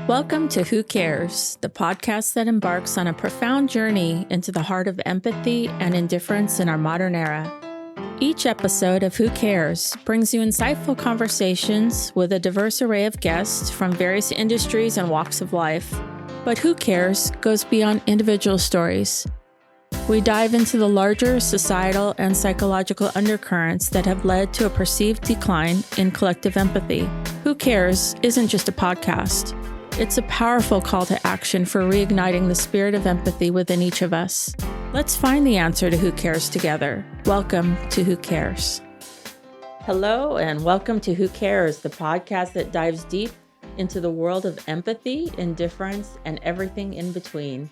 Welcome to Who Cares, the podcast that embarks on a profound journey into the heart of empathy and indifference in our modern era. Each episode of Who Cares brings you insightful conversations with a diverse array of guests from various industries and walks of life. But Who Cares goes beyond individual stories. We dive into the larger societal and psychological undercurrents that have led to a perceived decline in collective empathy. Who Cares isn't just a podcast. It's a powerful call to action for reigniting the spirit of empathy within each of us. Let's find the answer to who cares together. Welcome to Who Cares. Hello, and welcome to Who Cares, the podcast that dives deep into the world of empathy, indifference, and everything in between.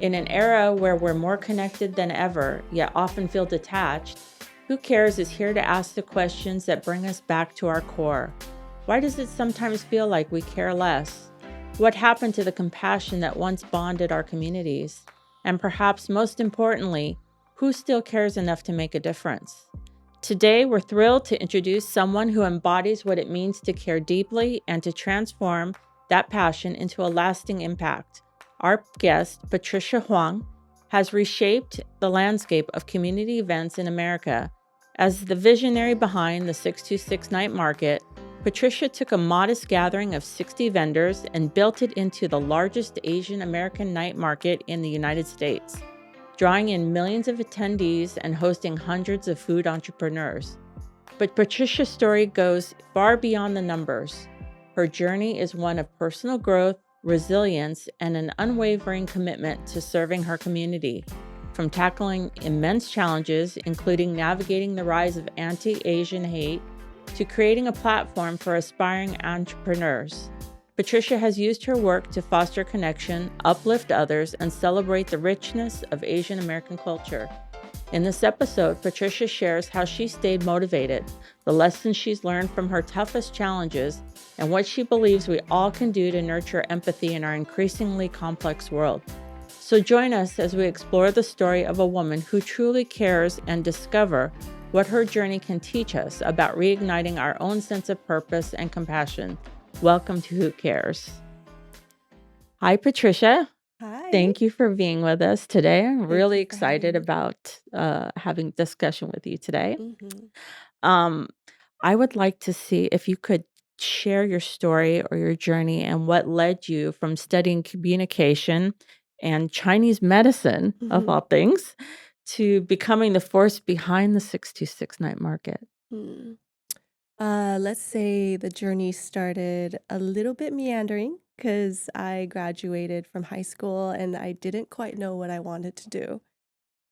In an era where we're more connected than ever, yet often feel detached, Who Cares is here to ask the questions that bring us back to our core. Why does it sometimes feel like we care less? What happened to the compassion that once bonded our communities? And perhaps most importantly, who still cares enough to make a difference? Today, we're thrilled to introduce someone who embodies what it means to care deeply and to transform that passion into a lasting impact. Our guest, Patricia Huang, has reshaped the landscape of community events in America. As the visionary behind the 626 Night Market, Patricia took a modest gathering of 60 vendors and built it into the largest Asian American night market in the United States, drawing in millions of attendees and hosting hundreds of food entrepreneurs. But Patricia's story goes far beyond the numbers. Her journey is one of personal growth, resilience, and an unwavering commitment to serving her community. From tackling immense challenges, including navigating the rise of anti-Asian hate, to creating a platform for aspiring entrepreneurs. Patricia has used her work to foster connection, uplift others, and celebrate the richness of Asian American culture. In this episode, Patricia shares how she stayed motivated, the lessons she's learned from her toughest challenges, and what she believes we all can do to nurture empathy in our increasingly complex world. So join us as we explore the story of a woman who truly cares and discover what her journey can teach us about reigniting our own sense of purpose and compassion. Welcome to Who Cares. Hi, Patricia. Hi. Thank you for being with us today. I'm Thank really you for having excited me. about having discussion with you today. hmm Um, I would like to see if you could share your story or your journey and what led you from studying communication and Chinese medicine, of hmm all things, to becoming the force behind the 626 Night Market. Hmm. Let's say the journey started a little bit meandering because I graduated from high school and I didn't quite know what I wanted to do.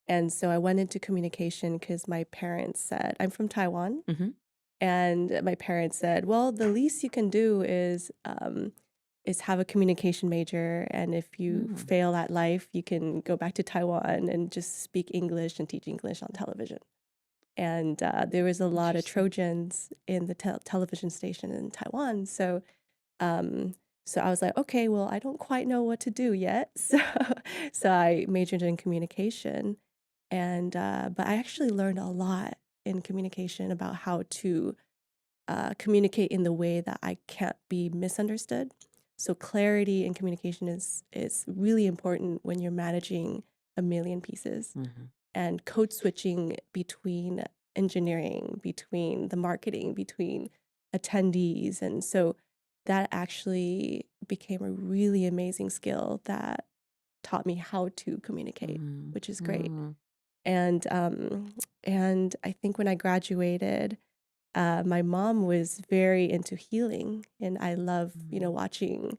And so I went into communication because my parents said, I'm from Taiwan, hmm and my parents said, well, the least you can do is have a communication major, and if you Mm, fail at life, you can go back to Taiwan and just speak English and teach English on television. And there was a lot of interesting. Trojans in the television station in Taiwan. Um, so I was like, okay, well, I don't quite know what to do yet. So I majored in communication, and but I actually learned a lot in communication about how to communicate in the way that I can't be misunderstood. So clarity in communication is really important when you're managing a million pieces, hmm and code switching between engineering, between the marketing, between attendees. And so that actually became a really amazing skill that taught me how to communicate, mm which is great. mm And and I think when I graduated, my mom was very into healing, and I love, watching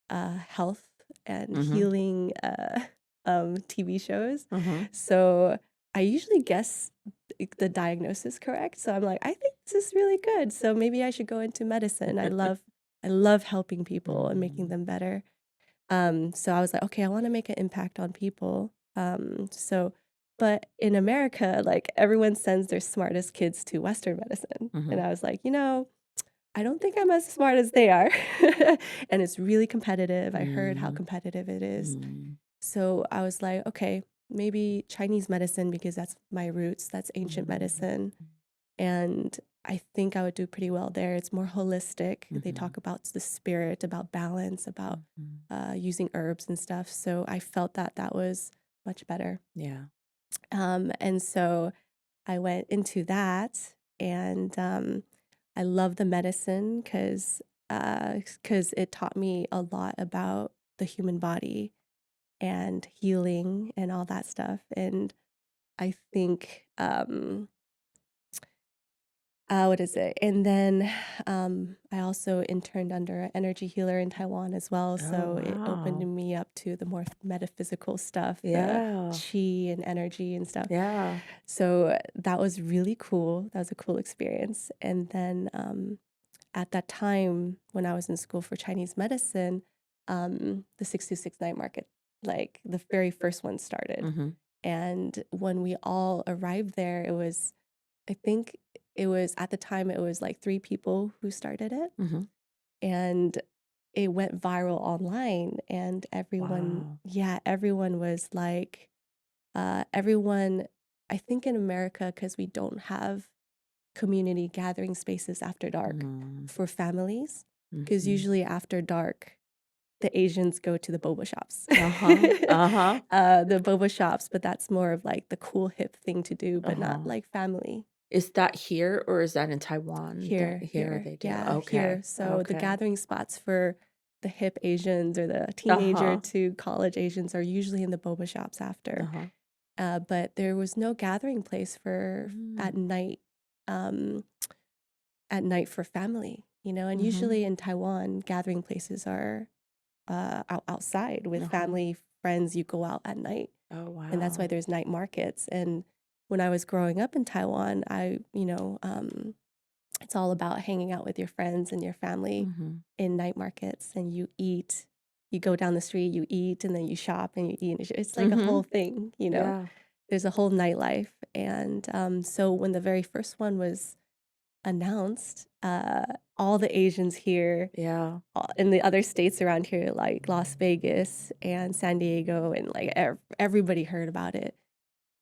health and hmm healing TV shows. hmm So I usually guess the diagnosis correct. So I'm like, I think this is really good. So maybe I should go into medicine. I love helping people and making them better. So I was like, okay, I want to make an impact on people. But in America, like everyone sends their smartest kids to Western medicine. And hmm I was like, I don't think I'm as smart as they are. And it's really competitive. I heard how mm competitive it is. mm So I was like, okay, maybe Chinese medicine because that's my roots, that's ancient mm medicine. And I think I would do pretty well there. It's more holistic. They Mm-hmm. talk about the spirit, about balance, about Mm-hmm. using herbs and stuff. So I felt that that was much better. Yeah. And so I went into that, and I love the medicine because it taught me a lot about the human body and healing and all that stuff. And I think what is it? And then I also interned under an energy healer in Taiwan as well. Oh, So it opened wow. me up to the more metaphysical stuff, the Yeah. chi and energy and stuff. Yeah. So that was really cool. That was a cool experience. And then at that time, when I was in school for Chinese medicine, the 626 night market, like the very first one started. Mm-hmm. And when we all arrived there, it was, I think it was at the time, it was like 3 people who started it. Mm-hmm. And it went viral online. And everyone, Wow. yeah, everyone was like, everyone, I think in America, because we don't have community gathering spaces after dark Mm-hmm. for families, because Mm-hmm. usually after dark, the Asians go to the boba shops. Uh-huh. Uh-huh. The boba shops, but that's more of like the cool hip thing to do, but not Uh-huh. like family. Is that here or is that in Taiwan? That Here, here here, they do. yeah, here. Okay. So the Okay. gathering spots for the hip Asians or the teenager Uh-huh. to college Asians are usually in the boba shops after. Uh-huh. But there was no gathering place for Mm. um, at night for family, you know. And Mm-hmm. usually in Taiwan, gathering places are outside with Uh-huh. family, friends. You go out at night, Oh, and that's why wow. there's night markets. And when I was growing up in Taiwan, it's all about hanging out with your friends and your family Mm-hmm. in night markets, and you eat. You go down the street, you eat, and then you shop and you eat. It's like a Mm-hmm. whole thing, you know. Yeah. There's a whole nightlife, and so when the very first one was announced, all the Asians here Yeah. in the other states around here, like Las Vegas and San Diego, and like everybody heard about it.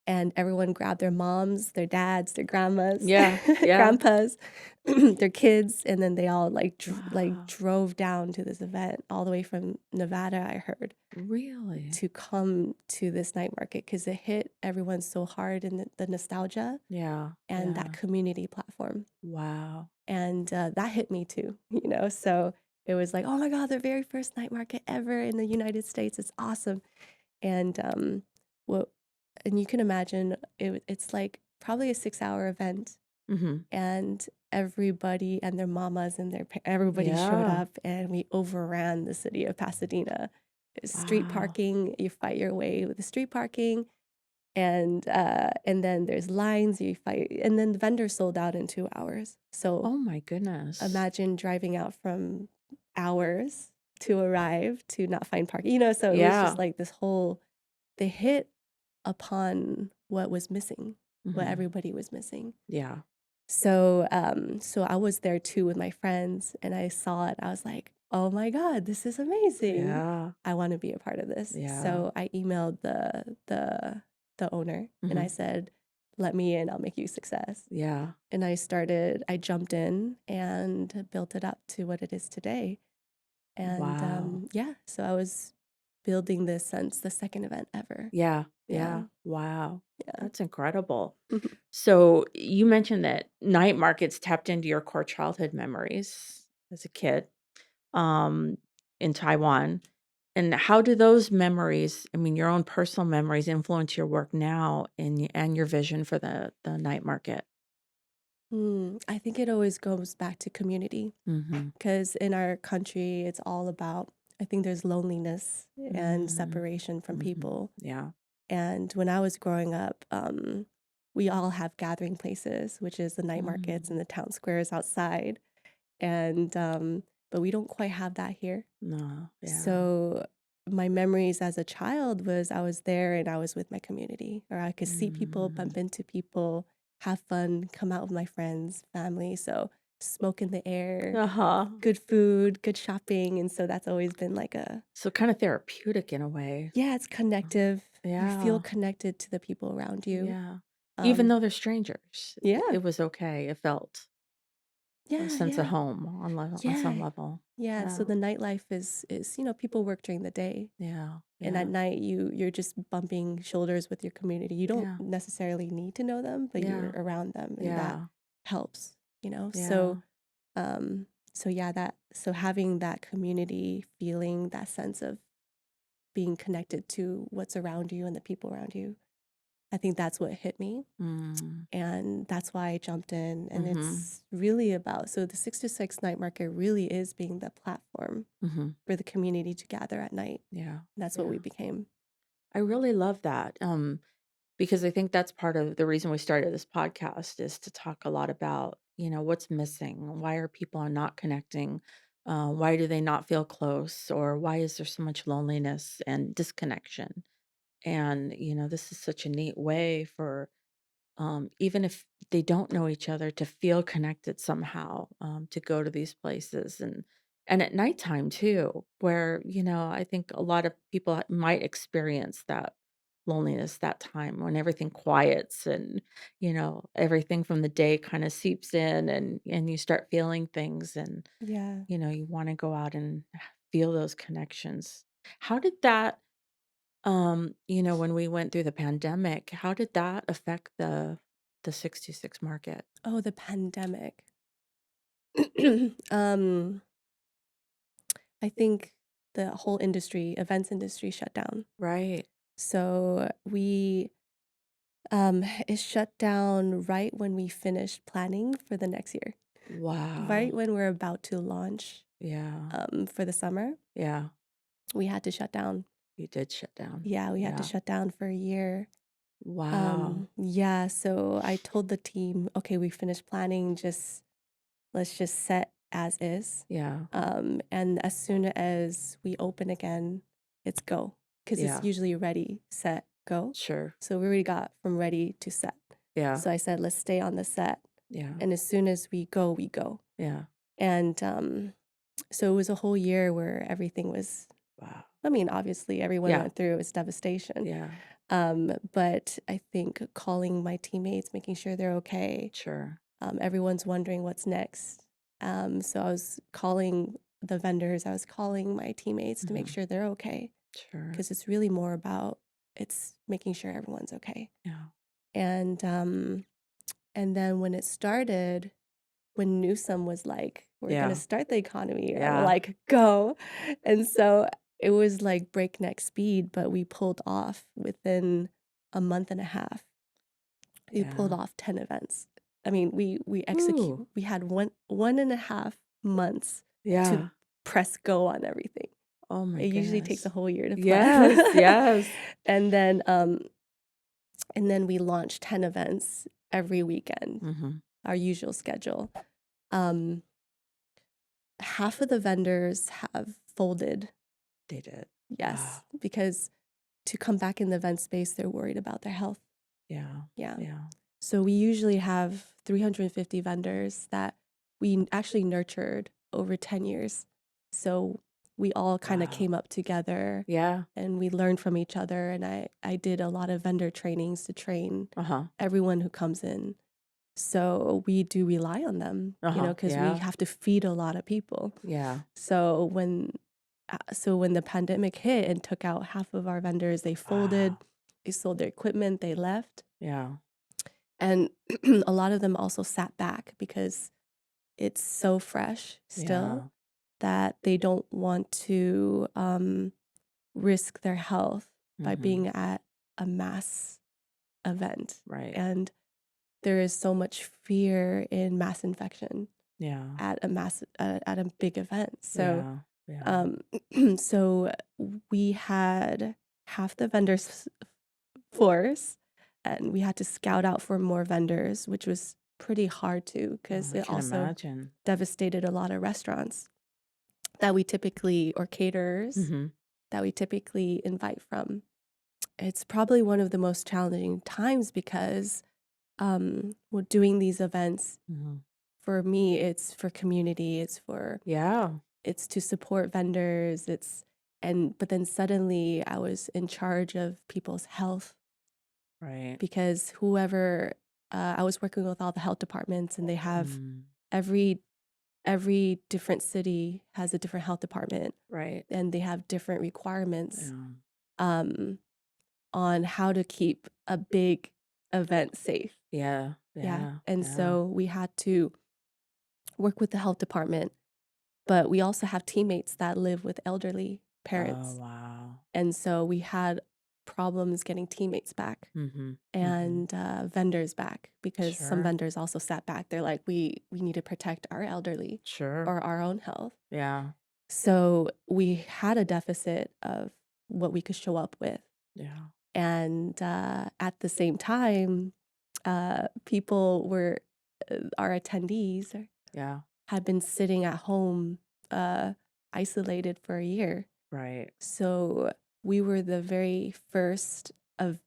And everyone grabbed their moms, their dads, their grandmas, Yeah. Yeah. grandpas, their kids, and then they all like Wow. drove down to this event all the way from Nevada, I heard, Really? to come to this night market because it hit everyone so hard in the nostalgia Yeah. and that Yeah. community platform. Wow. And that hit me too, you know? So it was like, oh my God, the very first night market ever in the United States. It's awesome. And what, and you can imagine it's like probably a 6-hour event, Mm-hmm. and everybody and their mamas and everybody showed Yeah. up, and we overran the city of Pasadena. Street Wow. parking, you fight your way with the street parking, and then there's lines you fight, and then the vendors sold out in 2 hours. So Oh my goodness. imagine driving out from hours to arrive to not find parking, you know. So it was just Yeah. like this whole, they hit upon what was missing, what Mm-hmm. everybody was missing. Yeah. So so I was there too with my friends, and I saw it. I was like, oh my God, this is amazing. Yeah. I want to be a part of this. Yeah. So I emailed the owner, and I Mm-hmm. said, let me in, I'll make you a success. Yeah. And I jumped in and built it up to what it is today. And Wow. yeah, so I was building this since the second event ever. Yeah. Yeah, Yeah. Wow. yeah. That's incredible. So you mentioned that night markets tapped into your core childhood memories as a kid, um, in Taiwan. And how do those memories, I mean, your own personal memories, influence your work now and your vision for the night market? I think it always goes back to community, Mm-hmm. because in our country, it's all about, I think there's loneliness and Mm-hmm. separation from Mm-hmm. people. Yeah. And when I was growing up, we all have gathering places, which is the night markets Mm. and the town squares outside. And, but we don't quite have that here. No. Yeah. So my memories as a child was I was there and I was with my community, or I could see people, Mm. bump into people, have fun, come out with my friends, family. So smoke in the air, Uh-huh. good food, good shopping. And so that's always been like So kind of therapeutic in a way. yeah, it's connective. You feel Yeah. connected to the people around you. Yeah. Even Um, though they're strangers, yeah, it was okay. It felt. a Yeah, sense of yeah. home on some Yeah. level. Yeah, so Yeah. the nightlife is, people work during the day, Yeah. and at Yeah. night you're just bumping shoulders with your community. You don't Yeah. necessarily need to know them, but you're Yeah. around them, and that Yeah. helps, you know. So Yeah. so yeah, so having that community feeling, that sense of being connected to what's around you and the people around you, I think that's what hit me. Mm. And that's why I jumped in. And Mm-hmm. it's really about, so the 6 to 6 night market really is being the platform Mm-hmm. for the community to gather at night. Yeah. And that's what we Yeah. became. I really love that. Because I think that's part of the reason we started this podcast is to talk a lot about, what's missing. Why are people not connecting? Why do they not feel close? Or why is there so much loneliness and disconnection? And, this is such a neat way for even if they don't know each other, to feel connected somehow, to go to these places and at nighttime too, where I think a lot of people might experience that loneliness that time when everything quiets and everything from the day kind of seeps in and you start feeling things and Yeah. you want to go out and feel those connections. How did that when we went through the pandemic, how did that affect the 66 market? Oh, the pandemic. um, I think the whole industry, events industry, shut down. Right. So it shut down right when we finished planning for the next year, right Wow. when we're about to launch Yeah. for the summer. Yeah. We had to shut down. You did shut down. Yeah, we had to Yeah. shut down for a year. Wow. Yeah, so I told the team, okay, we finished planning, just let's just set as is. Yeah. And as soon as we open again, it's go, because it's Yeah. usually ready, set, go. Sure. So we already got from ready to set. Yeah. So I said, let's stay on the set. Yeah. And as soon as we go, we go. Yeah. And so it was a whole year where everything was, Wow. I mean, obviously everyone Yeah. went through, it was devastation. Yeah. But I think calling my teammates, making sure they're okay. Sure. Everyone's wondering what's next. So I was calling the vendors, I was calling my teammates to make Mhm. sure they're okay, Sure. because it's really more about, it's making sure everyone's okay. Yeah. And then when it started, when Newsom was like, we're gonna Yeah. start the economy, I'm Yeah. like, go. And so it was like breakneck speed, but we pulled off within a month and a half. We pulled Yeah. off 10 events. I mean, Ooh. we had one and a half months to Yeah. press go on everything. Oh my It usually takes a goodness. whole year to plan. Yes. Yes. And then we launched 10 events every weekend, Mhm. our usual schedule. Um, Half of the vendors have folded, They did. yes, Wow. because to come back in the event space, they're worried about their health. Yeah. Yeah. Yeah. So we usually have 350 vendors that we actually nurtured over 10 years. So we all kind of Wow. came up together Yeah. and we learned from each other. And I did a lot of vendor trainings to train Uh-huh. everyone who comes in. So we do rely on them, Uh-huh. because we Yeah. have to feed a lot of people. Yeah. So when the pandemic hit and took out half of our vendors, they folded, Wow. they sold their equipment, they left. Yeah. And a lot of them also sat back because it's so fresh still Yeah. that they don't want to risk their health by being Mhm. at a mass event. Right. And there is so much fear in mass infection Yeah. at a big event. So Yeah. Yeah. um, so we had half the vendors force, and we had to scout out for more vendors, which was pretty hard to, Oh, because I it can also imagine. devastated a lot of restaurants that we typically, or caterers Mhm. that we typically invite from. It's probably one of the most challenging times because we're doing these events. Mhm. For me, it's for community, Yeah. it's to support vendors, but then suddenly I was in charge of people's health, Right. because I was working with all the health departments, and they have Mm. every every different city has a different health department, Right. and they have different requirements Yeah. um, on how to keep a big event safe. Yeah. Yeah. Yeah. And Yeah. so we had to work with the health department, but we also have teammates that live with elderly Oh, parents. wow. And so we had problems getting teammates back Mm-hmm. and vendors back, because some Sure. vendors also sat back. They're like, we need to protect our elderly Sure. or our own health. Yeah. So we had a deficit of what we could show up with. Yeah. And at the same time, people were, our attendees Yeah. had been sitting at home, isolated for a year. Right. So we were the very first of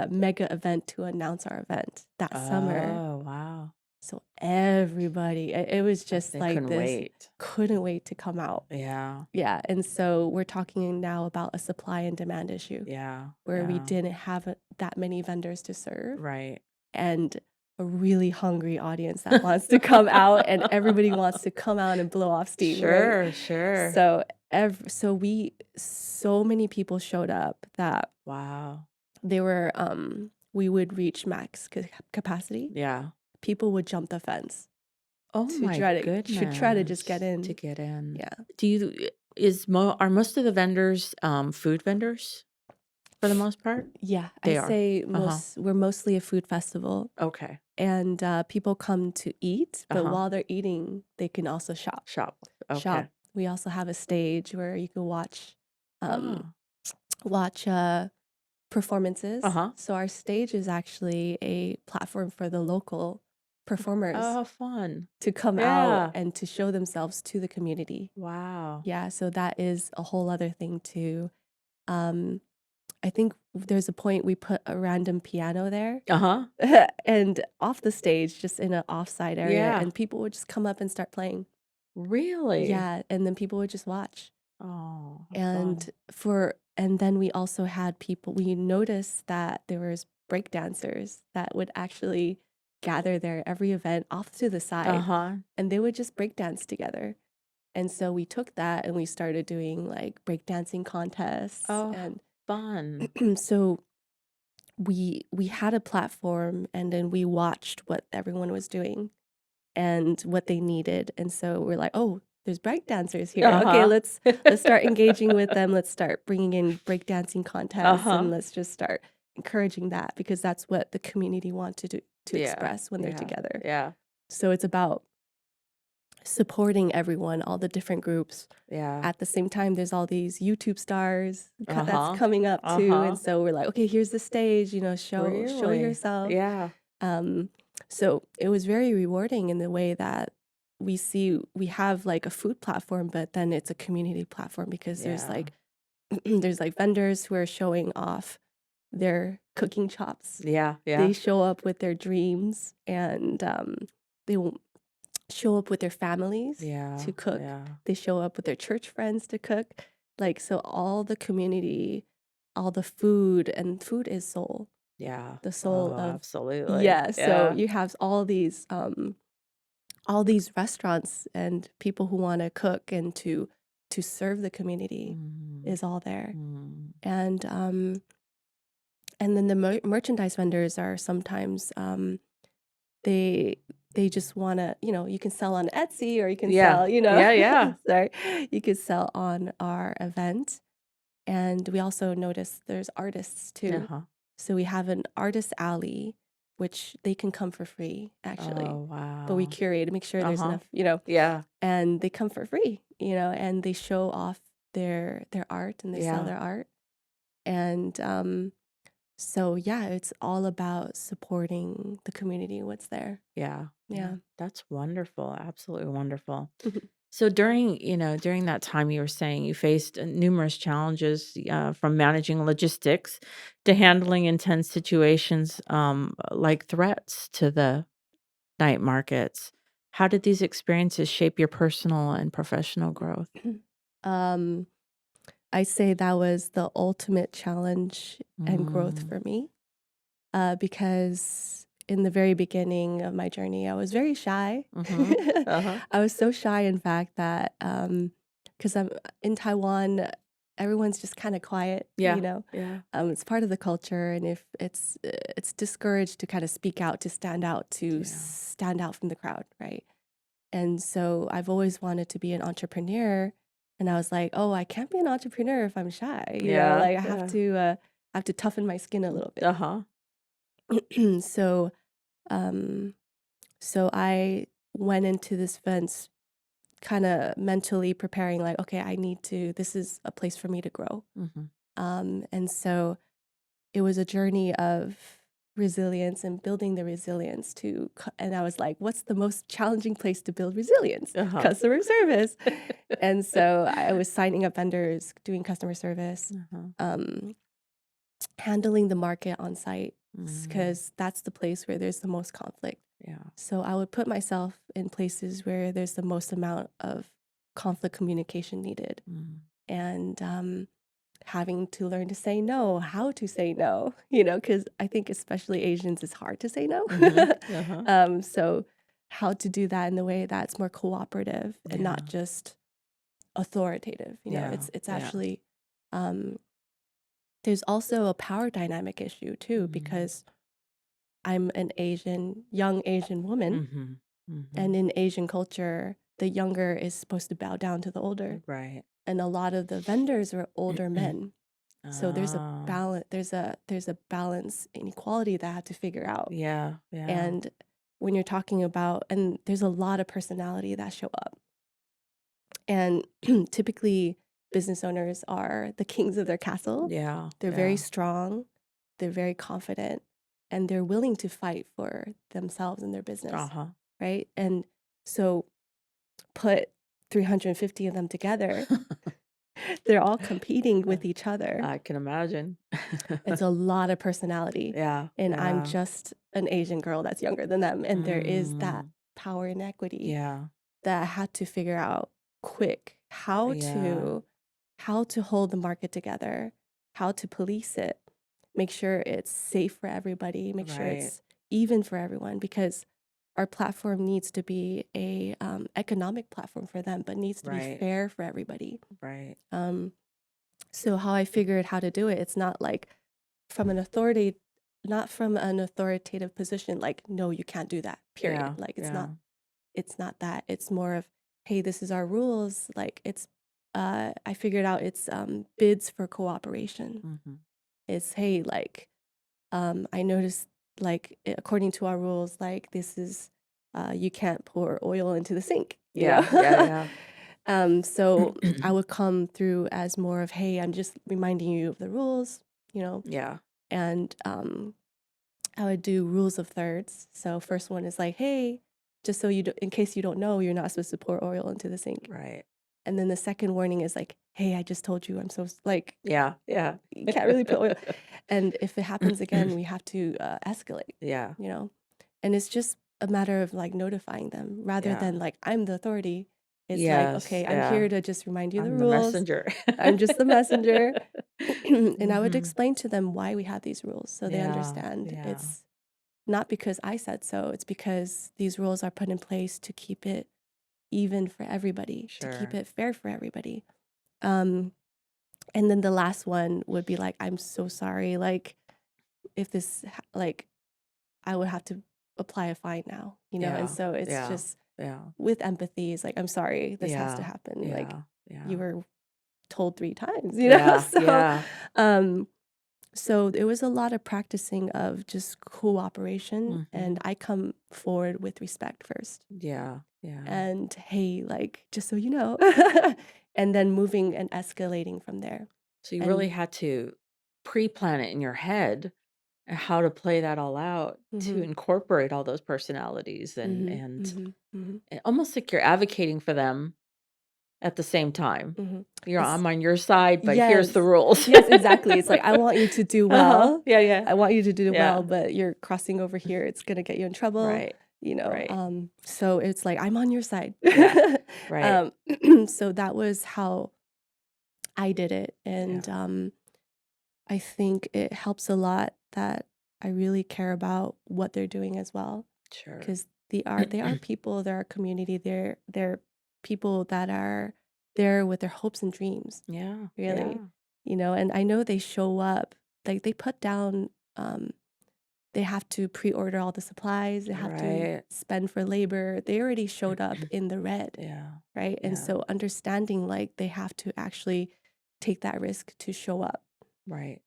mega event to announce our event that summer. Oh, wow. So everybody, it was just They like couldn't this, wait. couldn't wait to come out. Yeah. Yeah. And so we're talking now about a supply and demand issue Yeah. where we Yeah. didn't have that many vendors to serve, Right. and a really hungry audience that wants to come out, and everybody wants to come out and blow off steam, right? Sure. So so many people showed up that Wow. they were we would reach max capacity. Yeah. People would jump the fence Oh to my try to just get goodness. To in. get in. Yeah. Are most of the vendors food vendors for the most part? Yeah, They I are. say Uh-huh. we're mostly a food festival, Okay. and people come to eat, but Uh-huh. while they're eating, they can also shop. Shop. Okay. Shop. We also have a stage where you can watch Oh. watch performances. Uh-huh. So our stage is actually a platform for the local performers Oh, fun. to come Yeah. out and to show themselves to the community. Wow. Yeah, so that is a whole other thing too. I think there's a point we put a random piano there Uh-huh. and off the stage, just in an offside area, Yeah. and people would just come up and start playing. Really? Yeah, and then people would just watch. Oh, And fun. and then we also had people, we noticed that there was break dancers that would actually gather there every event off to the side, Uh-huh. and they would just break dance together. And so we took that and we started doing like breakdancing contests. Oh, And fun. so we had a platform, and then we watched what everyone was doing and what they needed. And so we're like, oh, there's breakdancers here. Okay, Uh-huh. let's start engaging with them. Let's start bringing in breakdancing contests, Uh-huh. and let's just start encouraging that, because that's what the community wants to Yeah. express when they're Yeah. together. Yeah. So it's about supporting everyone, all the different groups. Yeah. At the same time, there's all these YouTube stars Uh-huh. that's coming up too. Uh-huh. And so we're like, okay, here's the stage, show Really? yourself. Yeah. So it was very rewarding in the way that we have like a food platform, but then it's a community platform, because there's Yeah. like there's like vendors who are showing off their cooking chops. Yeah. Yeah. They show up with their dreams, and they will show up with their families Yeah. to cook. Yeah. They show up with their church friends to cook. Like, so all the community, all the food, and food is soul. Yeah. The soul Oh, of absolutely. Yeah. So Yeah. you have all these restaurants and people who want to cook and to serve the community Mm. is all there. Mm. And then the merchandise vendors are sometimes they just want to, you can sell on Etsy, or you can Yeah. sell, Yeah. sorry, you could sell on our event. And we also noticed there's artists too. Uh-huh. So we have an artist alley, which they can come for free, actually. Oh, wow. But we curate to make sure there's Uh-huh. enough, Yeah. and they come for free, and they show off their art, and they sell Yeah. their art. And so yeah, it's all about supporting the community, what's there. Yeah. Yeah. That's wonderful. Absolutely wonderful. Mhm. So during that time, you were saying you faced numerous challenges, from managing logistics to handling intense situations, like threats to the night markets. How did these experiences shape your personal and professional growth? Um, I say that was the ultimate challenge and growth Mm. for me, because in the very beginning of my journey, I was very shy. Uh-huh. I was so shy, in fact, that because I'm in Taiwan, everyone's just kind of quiet, Yeah. Yeah. It's part of the culture, and if it's discouraged to kind of speak out, to stand out, Yeah. stand out from the crowd, right? And so I've always wanted to be an entrepreneur, and I was like, oh, I can't be an entrepreneur if I'm shy, Yeah. like I Yeah. have to toughen my skin a little bit. Uh-huh. So um so I went into this fence kind of mentally preparing, like, okay, this is a place for me to grow. Mm-hmm. And so it was a journey of resilience and building the resilience and I was like, what's the most challenging place to build resilience? Uh-huh. Customer service. And so I was signing up vendors, doing customer service, Uh-huh. handling the market on site, Mm. because that's the place where there's the most conflict. Yeah. So I would put myself in places where there's the most amount of conflict communication needed. Mm. And having to learn to say no, how to say no, because I think especially Asians, it's hard to say no. Mm-hmm. Uh-huh. So how to do that in a way that's more cooperative and Yeah. not just authoritative. Yeah. It's Yeah. actually, there's also a power dynamic issue too, Mm. because I'm an young Asian woman. Mm-hmm. Mm-hmm. And in Asian culture, the younger is supposed to bow down to the older. Right. And a lot of the vendors were older men. So there's a Ah. balance, there's a balance inequality that I had to figure out. Yeah. Yeah. And when you're talking about, and there's a lot of personality that show up. And typically business owners are the kings of their castle. Yeah. They're Yeah. very strong, they're very confident, and they're willing to fight for themselves and their business. Uh-huh. Right? And so put 350 of them together, they're all competing with each other. I can imagine. It's a lot of personality. Yeah. And I'm Yeah. just an Asian girl that's younger than them. And there is that Mm. power inequity Yeah. that I had to figure out quick how Yeah. to hold the market together, how to police it, make sure it's safe for everybody, make sure Right. it's even for everyone, because our platform needs to be a economic platform for them, but needs to be Right. fair for everybody. Right. So how I figured how to do it, it's not like from an authority, not from an authoritative position, like, no, you can't do that, period. Yeah. Like Yeah. it's not that. It's more of, hey, this is our rules. Like I figured out it's bids for cooperation. Mm-hmm. It's, hey, like, I noticed, like, according to our rules, like, this is, you can't pour oil into the sink, Yeah. Yeah. Yeah. So I would come through as more of, hey, I'm just reminding you of the rules, Yeah. and I would do rules of thirds. So first one is like, hey, just so in case you don't know, you're not supposed to pour oil into the sink. Right. And then the second warning is like, hey, I just told you, like, Yeah. Yeah. you can't really put oil. And if it happens again, we have to escalate, Yeah. And it's just a matter of like notifying them rather Yeah. than like, I'm the authority. It's like, Yes. okay, I'm Yeah. here to just remind you the I'm the rules. messenger. I'm just the messenger. And I would Mhm. explain to them why we have these rules so they Yeah. understand. Yeah. It's not because I said so. It's because these rules are put in place to keep it even for everybody, to keep Sure. it fair for everybody. And then the last one would be like, I'm so sorry. Like, if like, I would have to apply a fine now, And Yeah. so it's Yeah. just Yeah. with empathy, it's like, I'm sorry, this has to Yeah. happen. Like, Yeah. you were told 3 times, Yeah. So, Yeah. so it was a lot of practicing of just cooperation, and Mhm. I come forward with respect first. Yeah. Yeah. And hey, like, just so you know, and then moving and escalating from there. So you really And had to pre-plan it in your head and how to play that all out to mhm, incorporate all those personalities and mhm, and mhm, mhm, and almost like you're advocating for them at the same time. mhm. I'm on your side, but here's the Yes. rules. Yes, exactly. It's like, I want you to do Uh-huh. well. Yeah, yeah. I want you to do well, Yeah. but you're crossing over here. It's gonna get you in trouble, Right. Right. So it's like, I'm on your side. Yeah. Right. So that was how I did it. Yeah. And I think it helps a lot that I really care about what they're doing as well, Sure. because they are people, they're our community, they're people that are there with their hopes and dreams, Yeah. really, Yeah. and I know they show up, like they put down, they have to pre-order all the supplies, they have to Right. spend for labor, they already showed up in the red, Yeah. right? And Yeah. so understanding like they have to actually take that risk to show up, Right.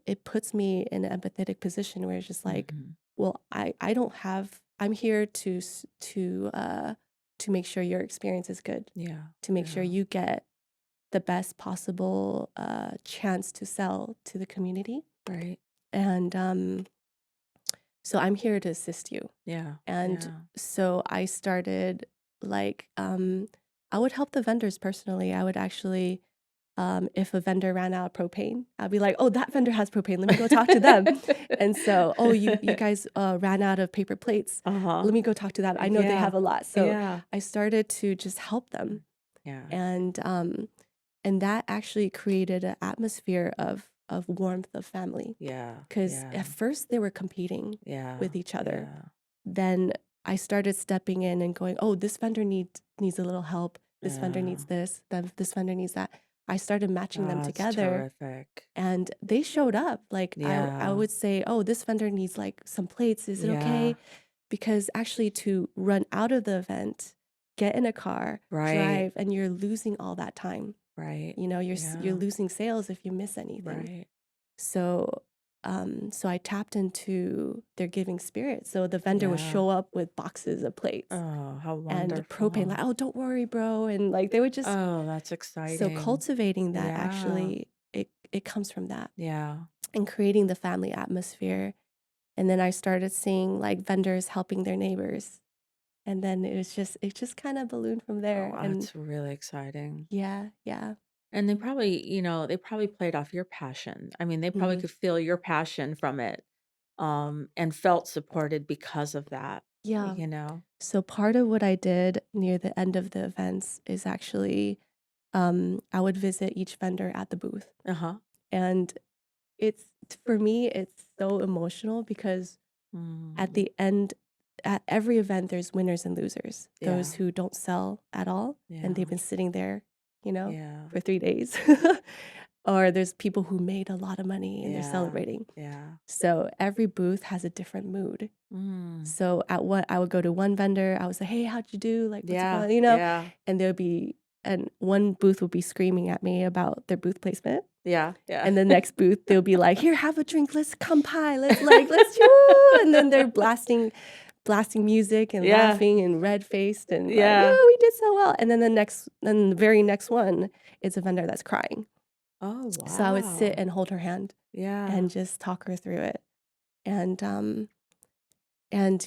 it puts me in an empathetic position where it's just like, Mhm. well, I don't have, I'm here to make sure your experience is good, Yeah. to make sure Yeah. you get the best possible chance to sell to the community. Right. And so I'm here to assist you. Yeah. And Yeah. so I started like, I would help the vendors personally. I would actually, if a vendor ran out of propane, I'd be like, oh, that vendor has propane. Let me go talk to them. And so, oh, you guys ran out of paper plates. Uh-huh. Let me go talk to that. I know they Yeah. have a lot. So Yeah. I started to just help them. Yeah. And that actually created an atmosphere of warmth of family. Yeah. Because Yeah. at first they were competing Yeah. with each other. Yeah. Then I started stepping in and going, oh, this vendor needs a little help. This vendor Yeah. needs this. Then this vendor needs that. I started matching them That's together, terrific. and they showed up. Like I Yeah. would say, oh, this vendor needs like some plates. Is it Yeah. okay? Because actually, to run out of the event, get in a car, Right. drive, and you're losing all that time. Right. You're Yeah. losing sales if you miss anything. Right. So, so I tapped into their giving spirit. So the vendor would Yeah. show up with boxes of plates Oh, how and propane, like, wonderful. oh, don't worry, bro. And like they would just, Oh, that's so exciting. cultivating that Yeah. actually, it comes from that Yeah. and creating the family atmosphere. And then I started seeing like vendors helping their neighbors. And then it just kind of ballooned from Oh, there. wow, And that's really exciting. yeah, yeah. And they probably played off your passion. I mean, they probably hmm could feel your passion from it, and felt supported because of that, Yeah. you know? So part of what I did near the end of the events is actually I would visit each vendor at the booth. Uh-huh. And it's for me, it's so emotional because at Mm. the end, at every event, there's winners and losers. Yeah. Those who don't sell at all and they've Yeah. been sitting there, Yeah. for 3 days. Or there's people who made a lot of money and they're Yeah. celebrating. Yeah. So every booth has a different mood. Mm. So at what I would go to one vendor, I would say, "Hey, how'd you do? Like, what's Yeah. going on?" Yeah. And and one booth would be screaming at me about their booth placement, Yeah. Yeah. and the next booth they'll be like, "Here, have a drink. Let's kampai. Let's woo!" And then they're blasting music and Yeah. laughing and red faced and like, Yeah. "Oh, we did so well." And then the very next one is a vendor that's crying. Oh, So I would sit wow. and hold her hand Yeah. and just talk her through it, and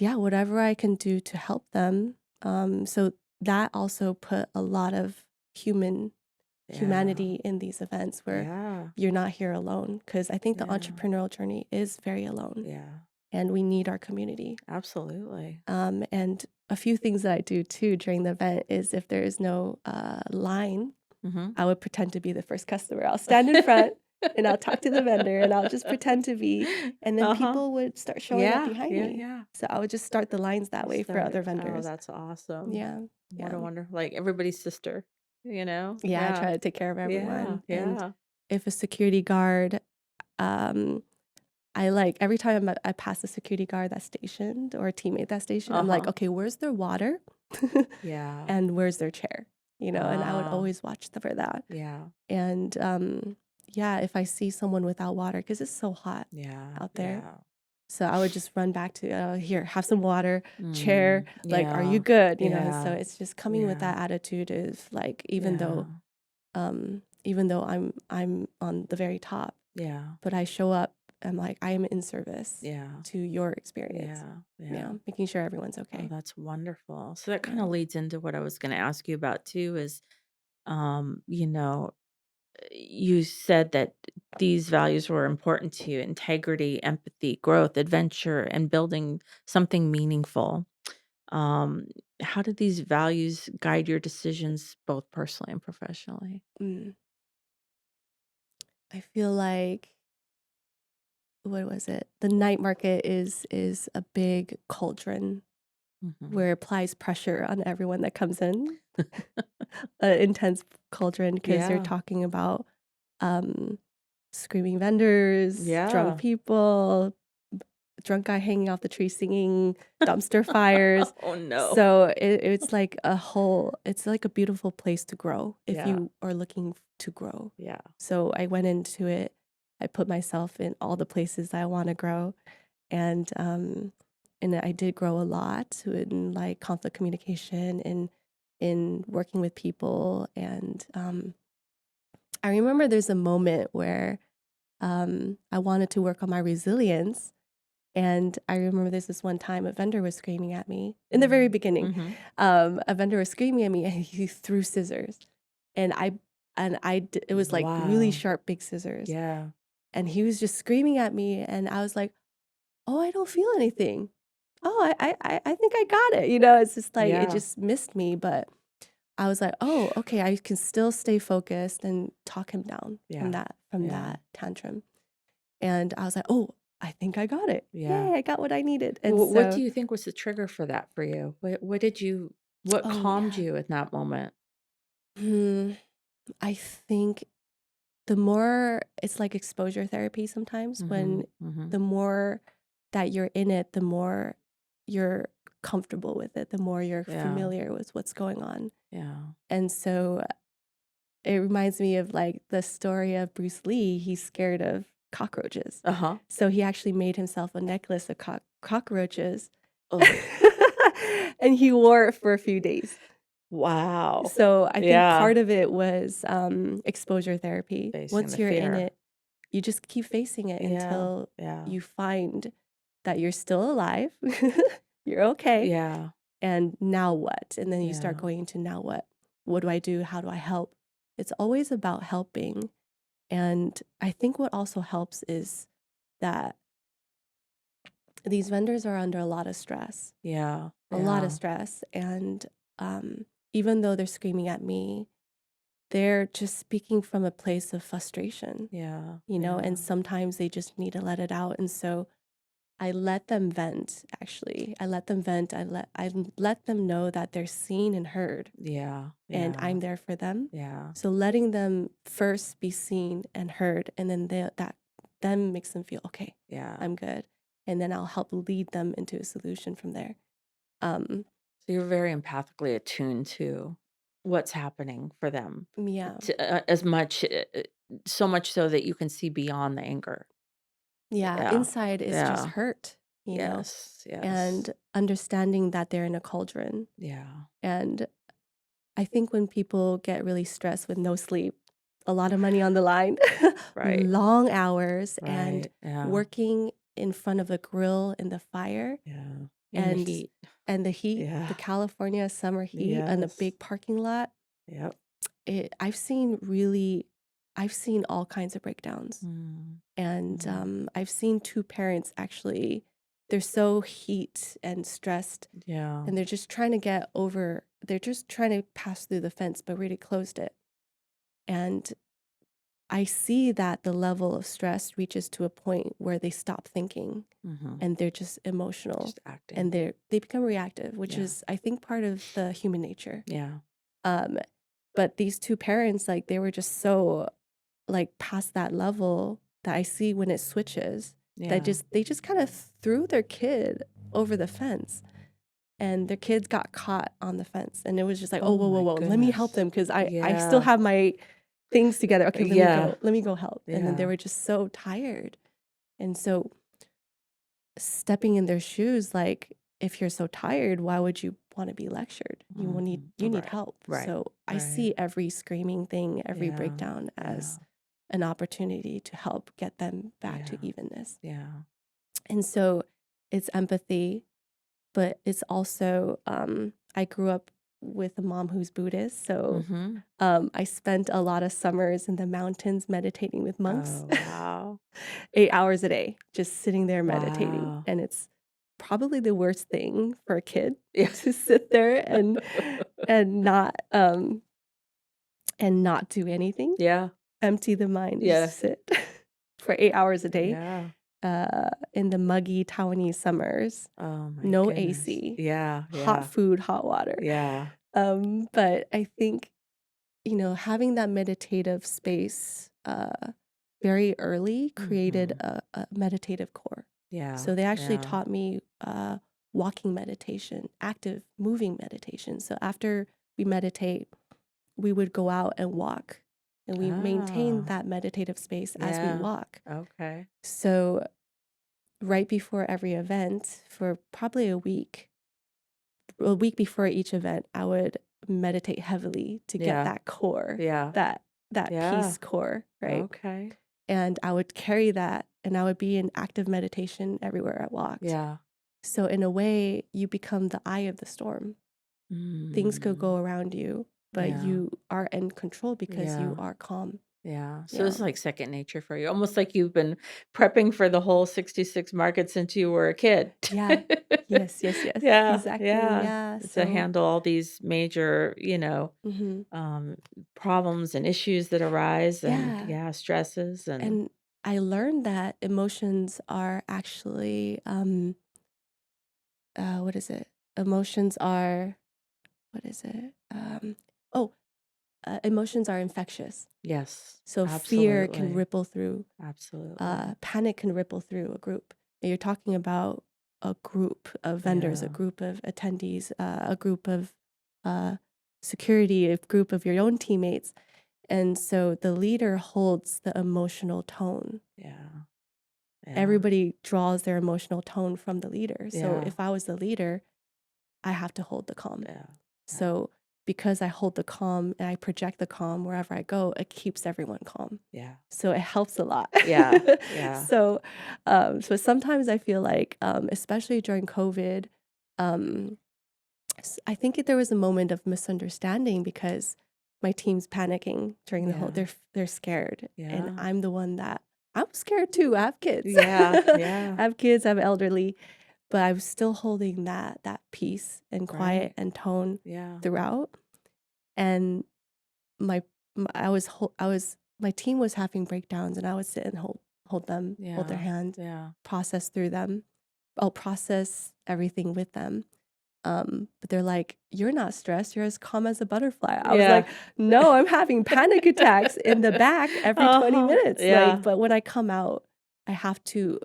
yeah, whatever I can do to help them. So that also put a lot of Yeah. humanity in these events where Yeah. you're not here alone. Because I think the Yeah. entrepreneurial journey is very alone, Yeah. and we need our community. Absolutely. And a few things that I do too during the event is if there is no line, Mhm. I would pretend to be the first customer. I'll stand in front and I'll talk to the vendor and I'll just pretend to be, and then Uh-huh. people would start showing up Yeah. behind Yeah. me. Yeah. So I would just start the lines that You way for start. other Oh, vendors. that's awesome. Yeah, What yeah. a wonder, like everybody's sister, you know? Yeah, I Yeah. try to take care of Yeah. everyone. And Yeah. if a security guard, um, I like every time I pass a security guard that's stationed or a teammate that's stationed, I'm like, Uh-huh. okay, where's their water? Yeah. And where's their chair? And I would Ah. always watch for that. Yeah. And yeah, if I see someone without water, because it's so hot Yeah. out there. Yeah. So I would just run back to, here, have some water, chair, like, are you Yeah. good? And so Yeah. it's just coming with Yeah. that attitude of like, Yeah. even though I'm on the very top, Yeah. but I show up, I'm like, I am in service Yeah. to your experience. Yeah. Yeah, Yeah. making sure everyone's Oh, okay. that's wonderful. So that kind Yeah. of leads into what I was going to ask you about too is, you know, you said that these values were important to you: integrity, empathy, growth, adventure, and building something meaningful. Um, how did these values guide your decisions both personally and professionally? Mm. I feel like what was it? The night market is a big cauldron Mhm. where it applies pressure on everyone that comes in. An intense cauldron because they're Yeah. talking about um, screaming vendors, drunk Yeah. people, drunk guy hanging off the tree singing, dumpster fires. Oh, no. So it's like a beautiful place to grow if Yeah. you are looking to grow. Yeah. So I went into it. I put myself in all the places I want to grow, and I did grow a lot in like conflict communication and in working with people. And I remember there's a moment where I wanted to work on my resilience. And I remember there's this one time a vendor was screaming at me in the very beginning. Mhm. A vendor was screaming at me and he threw scissors. And it was like really Wow. sharp, big scissors. Yeah. And he was just screaming at me. And I was like, oh, I don't feel anything. Oh, I think I got it. It's just like, it Yeah. just missed me. But I was like, oh, okay, I can still stay focused and talk him down from Yeah. Yeah. that tantrum. And I was like, oh, I think I got it. Yeah. Yay, I got what I needed. And What do so, you think was the trigger for that for you? What oh calmed man, you in that moment? hmm, I think the more it's like exposure therapy sometimes when Mhm. Mhm. the more that you're in it, the more you're comfortable with it, the more you're Yeah. familiar with what's going on. Yeah. And so it reminds me of like the story of Bruce Lee. He's scared of cockroaches. Uh-huh. So he actually made himself a necklace of cockroaches Oh, and he wore it for a few days. wow. So I think Yeah. part of it was exposure therapy. Facing Once the you're in fear. it, you just keep facing it Yeah. until Yeah. you find that you're still alive, you're okay, Yeah. and now what? And then you start Yeah. going into now what? What do I do? How do I help? It's always about helping. And I think what also helps is that these vendors are under a lot of stress, Yeah. a lot of Yeah. stress. And even though they're screaming at me, they're just speaking from a place of frustration, Yeah. and Yeah. sometimes they just need to let it out. And so I let them vent, actually. I let them vent. I let them know that they're seen and heard, Yeah. and Yeah. I'm there for them. Yeah. So letting them first be seen and heard, and then that then makes them feel okay, Yeah. I'm good. And then I'll help lead them into a solution from there. Um, So you're very empathically attuned to what's happening for them, yeah. as much, so much so that you can see beyond the anger. Yeah, Yeah. inside is just Yeah. hurt. Yes. Yes. And understanding that they're in a cauldron. Yeah. And I think when people get really stressed with no sleep, a lot of money on the line, Right. long hours, and Right. Yeah. working in front of a grill in the fire Yeah. In the and heat. the heat, Yeah. the California summer heat on a Yes. big parking lot, Yep. I've seen all kinds of breakdowns. Mm. And Mm. I've seen two parents actually, they're so heat and stressed, Yeah. and they're just trying to pass through the fence, but really closed it. And I see that the level of stress reaches to a point where they stop thinking Mhm. and they're just emotional Just acting. and they become reactive, which Yeah. is, I think, part of the human nature. Yeah. Um, but these two parents, like, they were just so like past that level that I see when it switches, that Yeah. they just kind of threw their kid over the fence, and their kids got caught on the fence, and it was just like, oh, Oh whoa, whoa, my whoa, let me help goodness. them because I still Yeah. have my things together. Okay, Yeah. let me go help. And then they Yeah. were just so tired, and so stepping in their shoes, like, if you're so tired, why would you want to be lectured? Mhm. You need Right. help. Right. So I Right. see every screaming thing, every Yeah. breakdown Yeah. as an opportunity to help get them back to Yeah. evenness. Yeah. And so it's empathy, but it's also I grew up with a mom who's Buddhist, so Mhm. I spent a lot of summers in the mountains meditating with monks, Oh, wow. 8 hours a day, just sitting there meditating. Wow. And it's probably the worst thing for a kid Yeah. to sit there and not do anything, Yeah. empty the mind, Yeah. just sit for 8 hours a day. Yeah. in the muggy Taiwanese summers, Oh my no goodness. AC, Yeah, hot yeah, food, hot water. yeah, But I think, having that meditative space very early created hmm, a meditative core. yeah, So they actually yeah, taught me walking meditation, active moving meditation. So after we meditate, we would go out and walk, and we maintain ah, that meditative space as we yeah, walk. okay, So right before every event, for probably a week before each event, I would meditate heavily to get yeah, that core, yeah, that yeah, peace core, right? okay, And I would carry that, and I would be in active meditation everywhere I walked. yeah, So in a way, you become the eye of the storm. Things could mm, go around you, but yeah, you are in control because you yeah. are calm. Yeah. So Yeah. it's like second nature for you, almost like you've been prepping for the whole 66 market since you were a kid. Yeah. Yes, yes, yes. Yeah, Exactly. yeah. Yeah. To So, handle all these major, mhm. problems and issues that arise and Yeah. yeah, stresses and And I learned that emotions are actually, what is it? Emotions are, what is it? Oh, emotions are infectious. yes, So fear can absolutely. ripple through, Absolutely. panic can ripple through a group. And you're talking about a group of vendors, a Yeah. group of attendees, a group of uh, security, a group of your own teammates. And so the leader holds the emotional tone. Yeah. Yeah. Everybody draws their emotional tone from the leader. So Yeah. if I was the leader, I have to hold the calm. Yeah. Yeah. So because I hold the calm and I project the calm wherever I go, it keeps everyone calm. Yeah. So it helps a lot. Yeah. Yeah. So, so sometimes I feel like, especially during COVID, um, I think there was a moment of misunderstanding because my team's panicking during the whole. Yeah. They're scared, and Yeah. I'm the one that I'm scared too. I have kids. Yeah. I Yeah. have kids. I'm elderly, but I was still holding that peace and quiet Right. and tone Yeah. throughout. And my, I was my team was having breakdowns, and I would sit and hold them, hold their Yeah. hand, Yeah. process through them. I'll process everything with them. But they're like, "You're not stressed. You're as calm as a butterfly." I was Yeah. like, "No, I'm having panic attacks in the back every 20 Uh-huh. minutes." Like, Yeah. but when I come out, I have to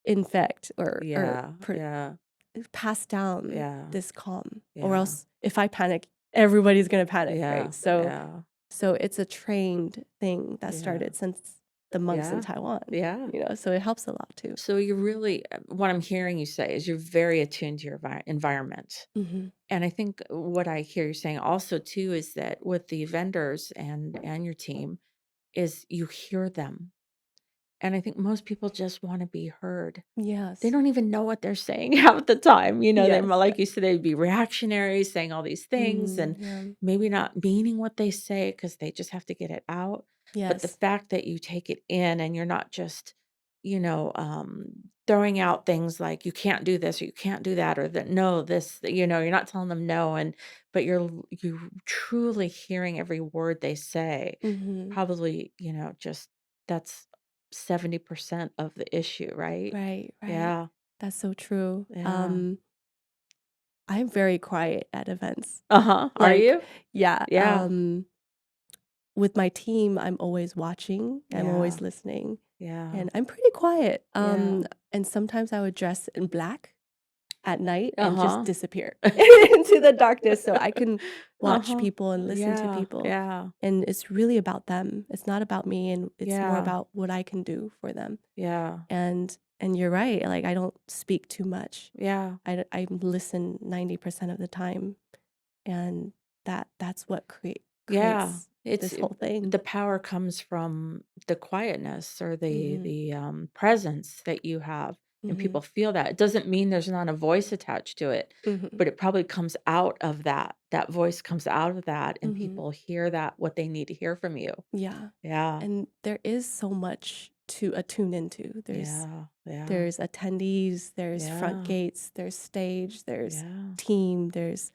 infect or Yeah. Yeah. pass down Yeah. this calm, or Yeah. else if I panic, everybody's gonna panic, Yeah. right? So Yeah. so it's a trained thing that Yeah. started since the monks in Yeah. Taiwan, Yeah. so it helps a lot too. So you really, what I'm hearing you say is you're very attuned to your environment. Mhm. And I think what I hear you saying also too is that with the vendors and your team is you hear them. And I think most people just want to be heard. They Yes. don't even know what they're saying half the time. They Yes, might, like yes. you said, they'd be reactionary, saying all these things and Yeah. maybe not meaning what they say because they just have to get it out. But the Yes. fact that you take it in and you're not just, throwing out things like you can't do this or you can't do that or that no, this, you're not telling them no. But you're truly hearing every word they say. Mhm. Probably, just that's 70% of the issue, right? Right, right. Yeah. That's so true. Yeah. I'm very quiet at events. Uh-huh. Are Like, you? yeah, Yeah. with my team, I'm always watching, I'm Yeah. always listening, Yeah. and I'm pretty quiet. Yeah. And sometimes I would dress in black at night and just Uh-huh. disappear into the darkness so I can watch Uh-huh. people and listen to Yeah. people. Yeah. And it's really about them. It's not about me, and it's more Yeah. about what I can do for them. Yeah. And you're right. Like, I don't speak too much. Yeah. I listen 90% of the time, and that's what Yeah. creates this whole thing. The power comes from the quietness or the Mhm. the presence that you have and people Mhm. feel that. It doesn't mean there's not a voice attached to it, Mhm. but it probably comes out of that. That voice comes out of that and Mhm. people hear that what they need to hear from you. Yeah. Yeah. And there is so much to attune into. Yeah. Yeah. There's attendees, there's front Yeah. gates, there's stage, there's Yeah. team, there's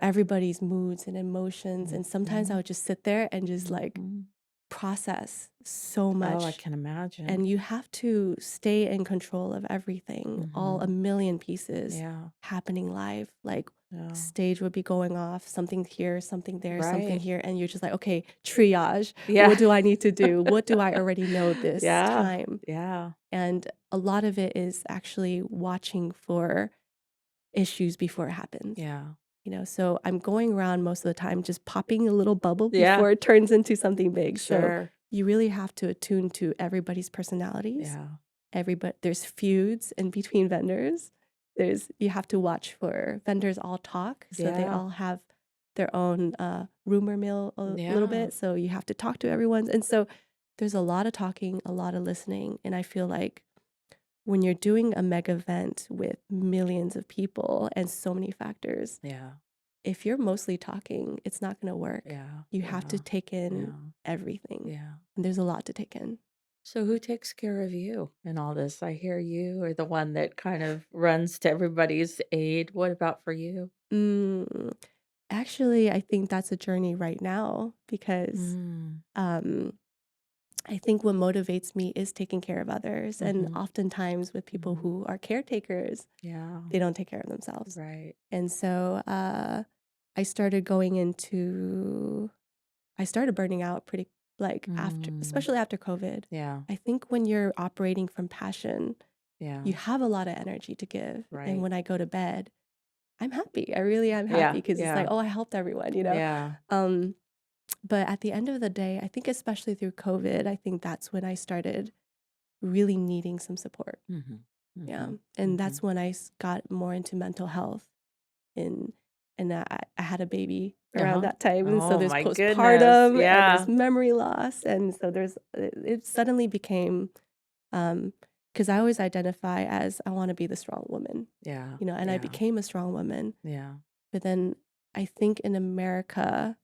everybody's moods and emotions. And sometimes I Mhm. would just sit there and just like Mhm. process so Oh, I much. can imagine. And you have to stay in control of everything, all a Mhm. million pieces Yeah. happening live. Like Yeah. stage would be going off, something here, something there, something Right. here. And you're just like, okay, triage. Yeah. What do I need to do? What do I already know this Yeah. time? Yeah. And a lot of it is actually watching for issues before it happens. Yeah. So I'm going around most of the time just popping a little bubble Yeah. before it turns into something big. So Sure. you really have to attune to everybody's personalities. Yeah. There's feuds in between vendors. You have to watch for vendors all talk, so they Yeah. all have their own rumor mill a little Yeah. bit. So you have to talk to everyone, and so there's a lot of talking, a lot of listening, and I feel like when you're doing a mega event with millions of people and so many factors, Yeah. if you're mostly talking, it's not going to work. Yeah. You have to Yeah. take in Yeah. everything, Yeah. and there's a lot to take in. So who takes care of you in all this? I hear you are the one that kind of runs to everybody's aid. What about for you? Mm, Actually, I think that's a journey right now because Mm. um, I think what motivates me is taking care of others. And Mhm. oftentimes, with people Mhm. who are caretakers, Yeah. they don't take care of themselves. Right. And so I started going into, I started burning out pretty like after, Mm. especially after COVID. Yeah. I think when you're operating from passion, Yeah. you have a lot of energy to give. And Right. when I go to bed, I'm happy. I really am happy Yeah. because it's like, Yeah. oh, I helped everyone. Yeah. But at the end of the day, I think especially through COVID, I think that's when I started really needing some support. Mhm. Yeah. Mhm. And Mhm. that's when I got more into mental health and I had a baby around Uh-huh. that time. And so Oh there's my goodness. postpartum and there's Yeah. memory loss. And so it suddenly became, because I always identify as I want to be the strong woman, Yeah. and I Yeah. became a strong woman. Yeah. But then I think in America,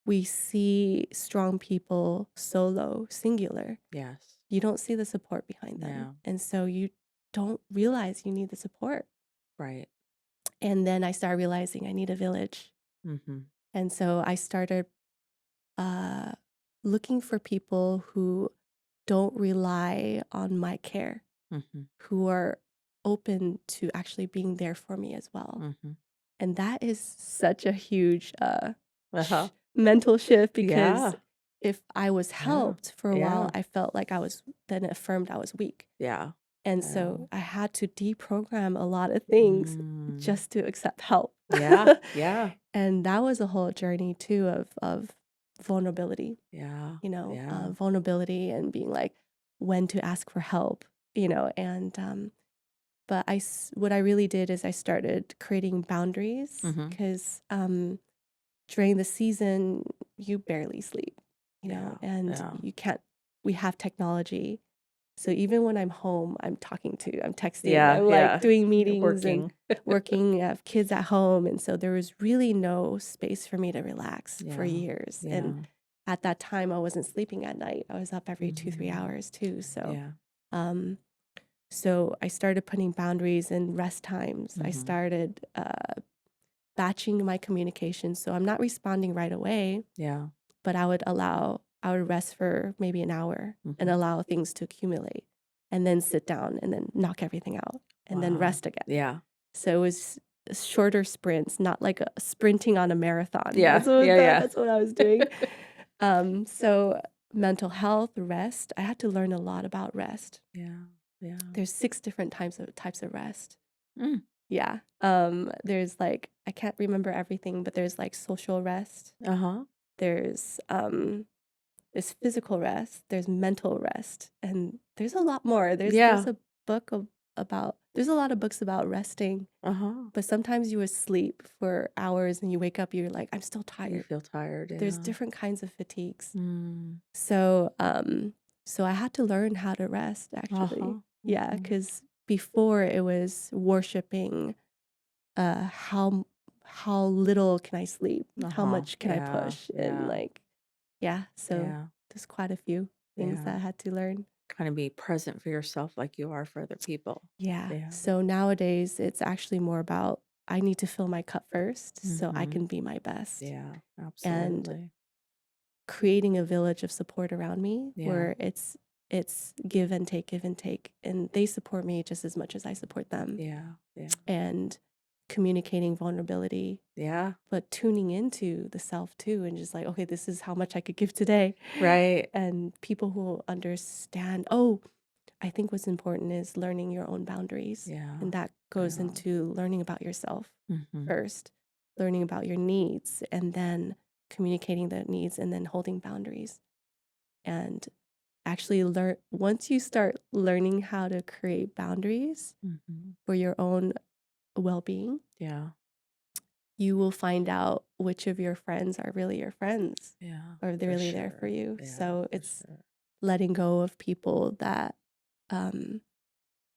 we see strong people solo, singular. Yes. You don't see the support behind them. Yeah. And so you don't realize you need the support. Right. And then I started realizing I need a village. Mhm. And so I started uh, looking for people who don't rely on my care, Mhm. who are open to actually being there for me as well. Mhm. And that is such a huge Uh-huh. mental shift because Yeah. if I was Yeah. helped for a while, Yeah. I felt like then it affirmed I was weak. Yeah. And Yeah. so I had to deprogram a lot of things Mm. just to accept help. Yeah. Yeah. And that was a whole journey too of vulnerability, Yeah. Yeah. vulnerability and being like when to ask for help, and but what I really did is I started creating boundaries Mhm. because during the season you barely sleep, Yeah. and Yeah. you can't. We have technology, so even when I'm home, I'm texting, Yeah. I'm like Yeah. doing You're meetings and working. working. I have kids at home, and so there was really no space for me to relax for Yeah. years. Yeah. And at that time, I wasn't sleeping at night. I was up every 2-3 Mhm. hours too. So Yeah. um, so I started putting boundaries and rest times. I Mhm. started batching my communication. So I'm not responding right away, Yeah. but I would rest for maybe an hour and Mhm. allow things to accumulate and then sit down and then knock everything out and then Wow. rest again. Yeah. So it was shorter sprints, not like sprinting on a marathon. Yeah. Yeah. Yeah. That's what I was doing. So mental health, rest. I had to learn a lot about rest. Yeah. Yeah. There's 6 different types of rest. Mm. Yeah. There's like I can't remember everything, but there's like social rest. Uh-huh. There's physical rest, there's mental rest, and there's a lot more. There's Yeah. a book about there's a lot of books about resting, Uh-huh. but sometimes you sleep for hours and you wake up, you're like, I'm still You tired. feel tired. There's Yeah. different kinds of fatigues. Mm. So I had to learn how to rest actually. Uh-huh. Yeah, Mhm. because before it was worshiping how little can I sleep? How Uh-huh. much can I Yeah. push? And Yeah. like, yeah, so Yeah. there's quite a few things that Yeah. I had to learn. Kind of be present for yourself like you are for other people. Yeah. Yeah. So nowadays it's actually more about I need to fill my cup first so I Mhm. can be my best. Yeah. And Absolutely. creating a village of support around me Yeah. where it's give and take, and they support me just as much as I support them. Yeah. Yeah. And communicating vulnerability, Yeah. but tuning into the self too, and just like, okay, this is how much I could give today. Right. And people who understand, oh, I think what's important is learning your own boundaries. Yeah. And that goes Yeah. into learning about yourself Mm-hmm. first, learning about your needs, and then communicating the needs, and then holding boundaries. And actually once you start learning how to create boundaries Mm-hmm. for your own well-being, Yeah. you will find out which of your friends are really your friends, Yeah. or they're For really there for sure. you. Yeah. So For it's sure. letting go of people that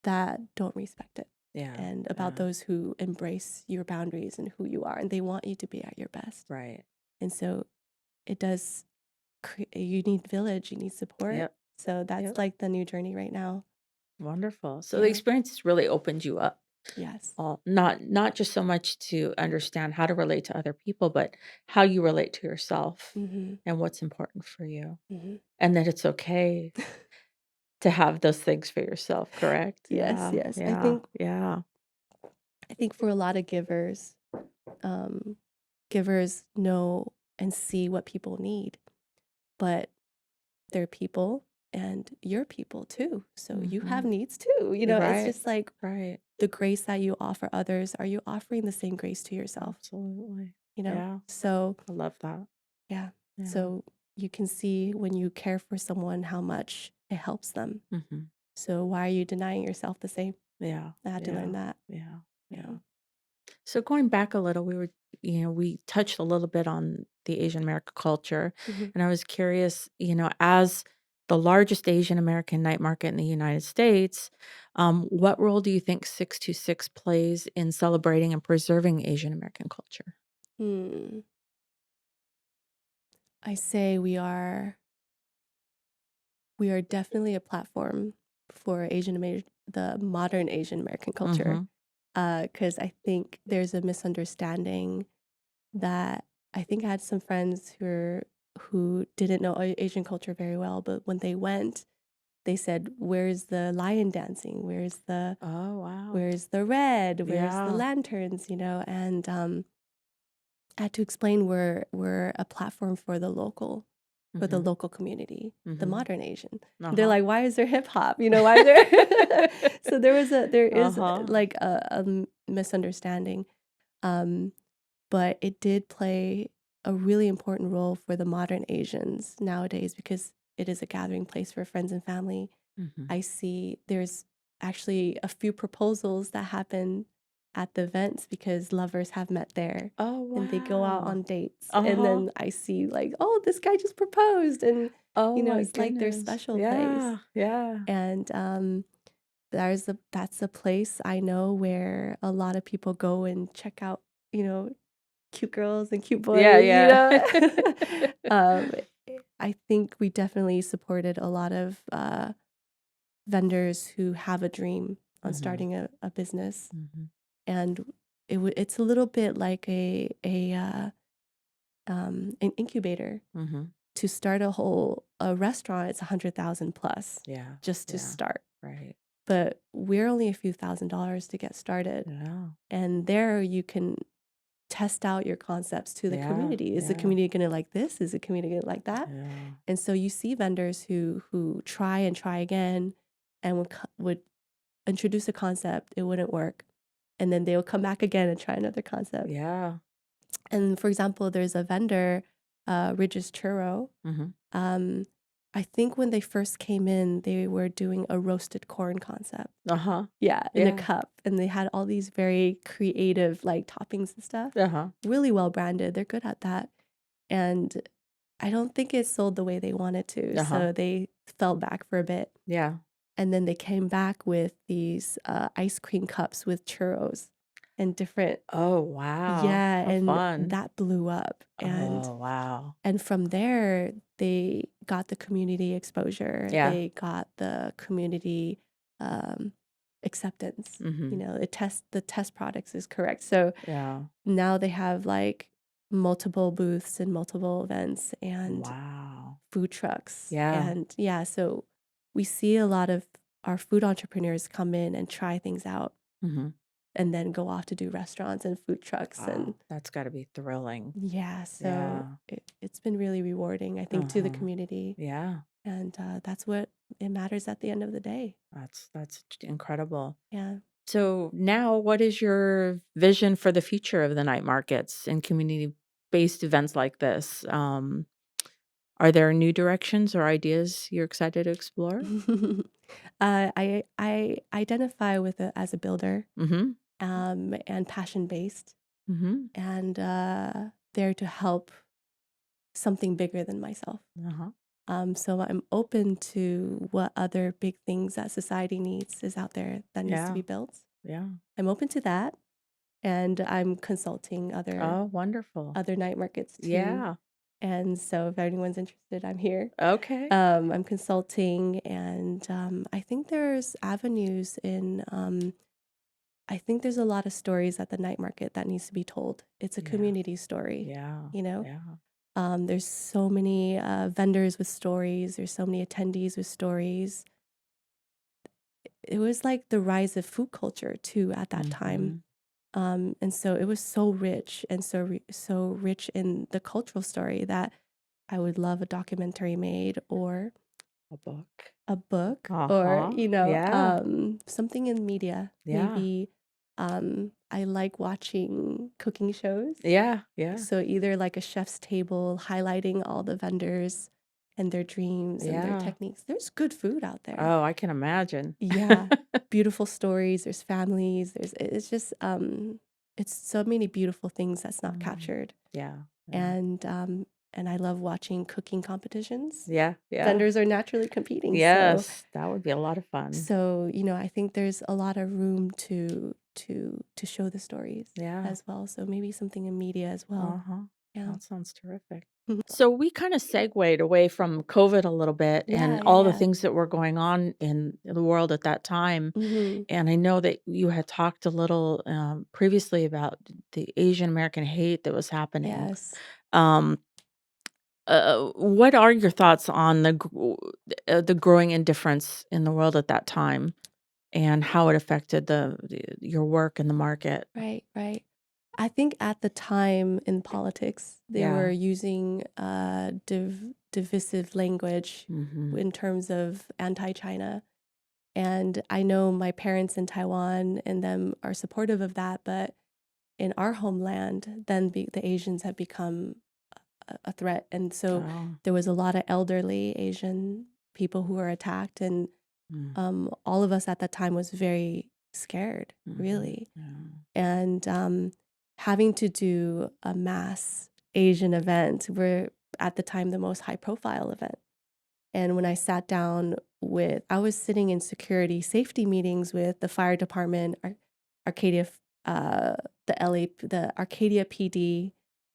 that don't respect it, Yeah. and about Yeah. those who embrace your boundaries and who you are, and they want you to be at your best. Right. And so it does you need village, you need support. Yep. So that's Yep. like the new journey right now. Wonderful. So the Yeah. experience has really opened you up. Yes. Not just so much to understand how to relate to other people, but how you relate to yourself Mm-hmm. and what's important for you. Mm-hmm. And that it's okay to have those things for yourself, correct? Yes, Yeah. yes. Yeah. Yeah. I think for a lot of givers, givers know and see what people need, but they're people and you're people too. So you have Mm-hmm. needs too. It's Right. just like Right. the grace that you offer others, are you offering the same grace to yourself? Absolutely. Yeah. So I love that. yeah. Yeah. So you can see when you care for someone how much it helps them. Mm-hmm. So why are you denying yourself the same? Yeah. I had to Yeah. learn that. Yeah. Yeah. Yeah. So going back a little, we touched a little bit on the Asian American culture, Mm-hmm. and I was curious, as the largest Asian American night market in the United States, what role do you think 626 plays in celebrating and preserving Asian American culture? Hmm. I say we are definitely a platform for the modern Asian American culture. Mm-hmm. Because I think there's a misunderstanding that I think I had some friends who didn't know Asian culture very well, but when they went, they said, "Where's the lion dancing? Oh, wow. Where's the red? Where's the Yeah. lanterns?" And I had to explain we're a platform for the Mm-hmm. local community, the Mm-hmm. modern Asian. They're Uh-huh. like, why is there hip hop? Why is there? So there is Uh-huh. like a misunderstanding, um, but it did play a really important role for the modern Asians nowadays because it is a gathering place for friends and family. Mm-hmm. I see there's actually a few proposals that happen at the events because lovers have met there Oh, and they go out wow. on dates. And Uh-huh. then I see like, oh, this guy just proposed. And, Oh my it's like their goodness. special place. Yeah. Yeah. And that's a place I know where a lot of people go and check out, cute girls and cute Yeah, boys. yeah. um, I think we definitely supported a lot of vendors who have a dream on Mhm, starting a business, mhm. and it's a little bit like an incubator. Mhm. To start a restaurant, it's 100,000 plus Yeah, just to yeah, start, right. but we're only a few $1,000s to get started, Yeah, and there you can test out your concepts to the yeah, community. Is the yeah, community going to like this? Is the community going to like that? yeah. And so you see vendors who try and try again, and would introduce a concept, it wouldn't work, and then they will come back again and try another concept. Yeah. And for example, there's a vendor, Ridge's Churro. Mhm. Um, I think when they first came in, they were doing a roasted corn concept. Uh-huh. Yeah, in a Yeah. cup, and they had all these very creative like toppings and stuff. Uh-huh. Really well branded. They're good at that. And I don't think it sold the way they wanted to, Uh-huh. so they fell back for a bit. Yeah. And then they came back with these ice cream cups with churros and different. Oh, wow. Yeah, How and fun. that blew up. And Oh, wow. and from there, they got the community exposure. Yeah. They got the community um, acceptance. Mhm. The test products is correct. So Yeah. now they have like multiple booths and multiple events and Wow. food trucks. Yeah. And yeah, so we see a lot of our food entrepreneurs come in and try things out Mm-hmm. and then go off to do restaurants and food trucks. And Wow. That's got to be thrilling. yeah, so Yeah. it's been really rewarding, I think, to the Uh-huh. community. Yeah. And that's what it matters at the end of the day. That's incredible. Yeah. So now what is your vision for the future of the night markets and community-based events like this? Are there new directions or ideas you're excited to explore? I identify with it as a builder, Mm-hmm. and passion based, Mm-hmm. and there to help something bigger than myself. Uh-huh. So I'm open to what other big things that society needs is out there that needs to Yeah. be built. Yeah. I'm open to that, and I'm consulting Oh, wonderful. other night markets too. Yeah. And so if anyone's interested, I'm here. Okay. I'm consulting, and I think there's avenues in. I think there's a lot of stories at the night market that needs to be told. It's a Yeah. community story, Yeah. you know. Yeah. There's so many vendors with stories. There's so many attendees with stories. It was like the rise of food culture too at that time. Mm-hmm. And so it was so rich and so rich in the cultural story that I would love a documentary made or A book. a book or, Uh-huh. Yeah. something in media. Yeah. Maybe I like watching cooking shows. Yeah. Yeah. So either like a chef's table highlighting all the vendors and their dreams and their Yeah. techniques. There's good food out there. Oh, I can imagine. Yeah. Beautiful stories, there's families, it's just it's so many beautiful things that's not Mm. captured. Yeah. Yeah. And I love watching cooking competitions. Yeah. Yeah. Vendors are naturally competing. Yes, that would be a lot of fun. So, I think there's a lot of room to show the stories Yeah. as well. So maybe something in media as well. Uh-huh. Yeah. That sounds terrific. Mhm. So we kind of segued away from COVID a little bit and Yeah, yeah, all the yeah. things that were going on in the world at that time. Mhm. And I know that you had talked a little previously about the Asian American hate that was happening. Yes. Um, what are your thoughts on the growing indifference in the world at that time and how it affected your work in the market? Right, right. I think at the time in politics, they were Yeah. using divisive language Mm-hmm. in terms of anti-China. And I know my parents in Taiwan and them are supportive of that, but in our homeland, then the Asians have become a threat. And so Oh. there was a lot of elderly Asian people who were attacked, and Mm. all of us at that time was very scared, Mhm. really. Yeah. And having to do a mass Asian event were at the time the most high profile event. And when I sat down I was sitting in security safety meetings with the fire department, Arcadia, the the Arcadia PD,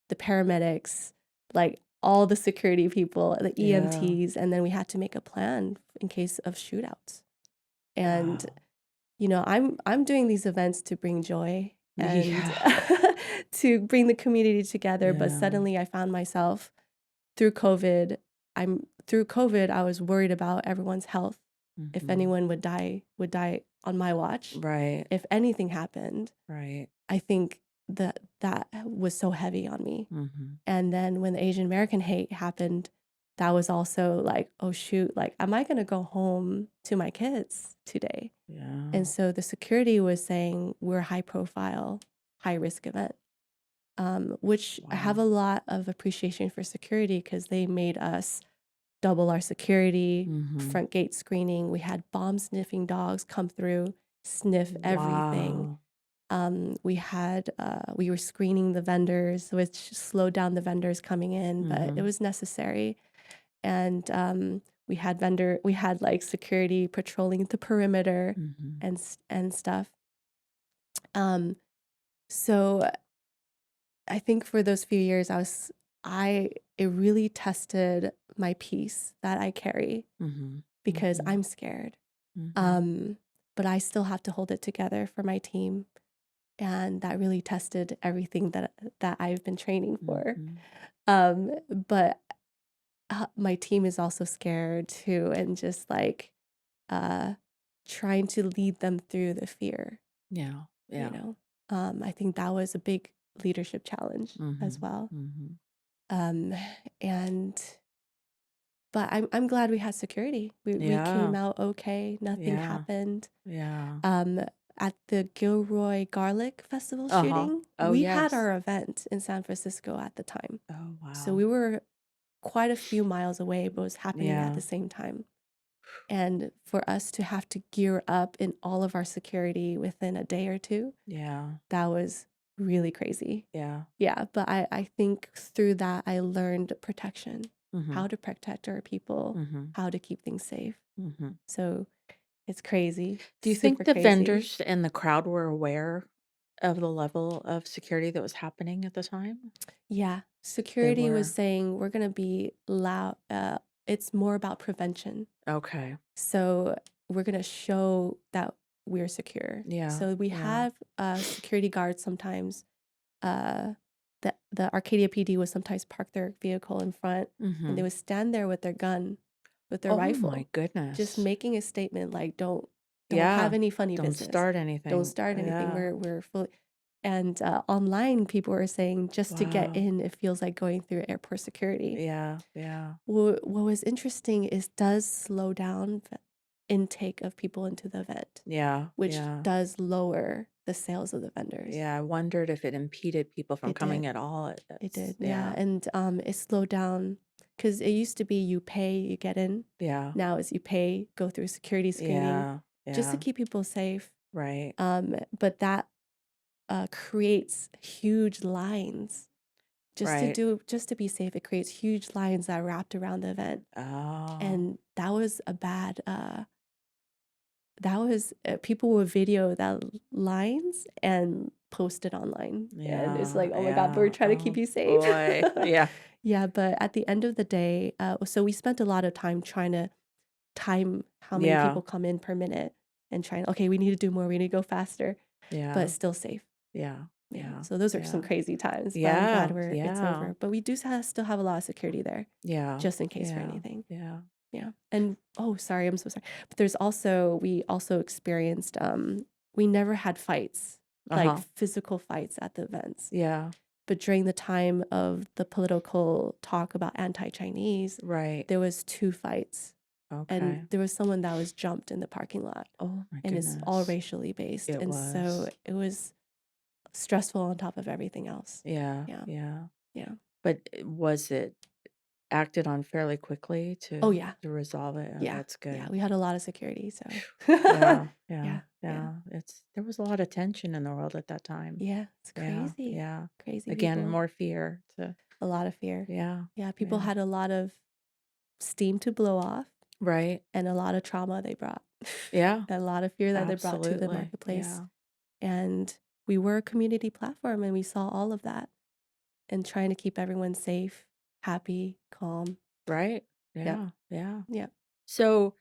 the paramedics, like all the security people, the Yeah. EMTs, and then we had to make a plan in case of shootouts. And Wow. I'm doing these events to bring joy and Yeah. to bring the community together, but Yeah. suddenly I found myself through COVID. Through COVID, I was worried about everyone's health. If Mhm. anyone would die on my watch. Right. If anything happened, Right. I think that was so heavy on me. Mhm. And then when the Asian American hate happened, that was also like, oh shoot, like, am I gonna go home to my kids today? Yeah. And so the security was saying we're a high profile, high risk event, which I have Wow. a lot of appreciation for security because they made us double our security, Mhm. front gate screening. We had bomb sniffing dogs come through, sniff everything. Wow. We were screening the vendors, which slowed down the vendors coming in, but it Mhm. was necessary. And we had like security patrolling the perimeter Mhm. and stuff. Um, so I think for those few years, it really tested my peace that I carry Mhm. because Mhm. I'm scared. Mhm. Um, but I still have to hold it together for my team. and that really tested everything that I've been training for. Mm-hmm. But my team is also scared too, and just like uh, trying to lead them through the fear. Yeah. You Yeah. know, I think that was a big leadership challenge as Mm-hmm. well. Mm-hmm. Um, and but I'm glad we had security. We came Yeah. out okay. Nothing Yeah. happened. Yeah. Um, at the Gilroy Garlic Festival Uh-huh. shooting, Oh, we had yes. our event in San Francisco at the time. Oh, So wow. we were quite a few miles away, but it was happening at Yeah. the same time. And for us to have to gear up in all of our security within a day or two, Yeah. that was really crazy. Yeah. Yeah, but I think through that, I learned protection, Mm-hmm. how to protect our people, Mm-hmm. how to keep things safe. Mm-hmm. So it's crazy, Do you think super the crazy. vendors and the crowd were aware of the level of security that was happening at the time? Yeah, They security was were. saying we're going to be loud. It's more about prevention. Okay. So we're going to show that we're secure. Yeah. So we Yeah. have security guards sometimes. Uh, the Arcadia PD would sometimes park their vehicle in front, and Mm-hmm. they would stand there with their gun, with their Oh my rifle, just goodness. making a statement like, don't have Yeah. any funny Don't business. start Don't anything. start anything. Yeah. We're fully. And online, people were saying just to get Wow. in, it feels like going through airport security. Yeah. Yeah. What was interesting is does slow down the intake of people into the event, Yeah. which Yeah. does lower the sales of the vendors. Yeah. I wondered if it impeded people from It did. coming at all. It did. Yeah. Yeah. And it slowed down because it used to be you pay, you get in. Yeah. Now it's you pay, go through security screening Yeah. just to Yeah. keep people safe. Right. But that creates huge lines. Right. Just to be safe, it creates huge lines that are wrapped around the event. Oh. And that was people would video that lines and post it online. And it's Yeah. like, oh my God, but we're Yeah. trying to keep Oh you safe. boy. Yeah. Yeah, but at the end of the day, so we spent a lot of time trying to time how many Yeah. people come in per minute and okay, we need to do more, we need to go faster, but Yeah. it's still safe. Yeah. Yeah. Yeah. So those are some Yeah. crazy times, but I'm glad Yeah. it's Yeah. over. But we do still have a lot of security there Yeah. just in case for Yeah. anything. Yeah. Yeah. And oh, sorry, I'm so sorry. But we also experienced we never had fights, like Uh-huh. physical fights at the events. Yeah. But during the time of the political talk about anti-Chinese, Right. there was two fights. And Okay. there was someone that was jumped in the parking lot, Oh my and it's all goodness. racially based. It And so was. it was stressful on top of everything else. Yeah. Yeah. Yeah. Yeah. But was it acted on fairly quickly Oh to yeah. resolve it? Oh, Yeah. that's Yeah. good. We had a lot of security, so Yeah. Yeah. yeah. Yeah. Yeah. There was a lot of tension in the world at that time. Yeah. It's Yeah. crazy. Yeah. Crazy Again, people. more fear to A lot of fear. yeah. Yeah. People Yeah. had a lot of steam to blow off Right. and a lot of trauma they brought. Yeah. A lot of fear that they brought to the Absolutely. marketplace. Yeah. And we were a community platform and we saw all of that and trying to keep everyone safe, happy, calm. Right. Yep. Yeah. Yeah. Yep. So,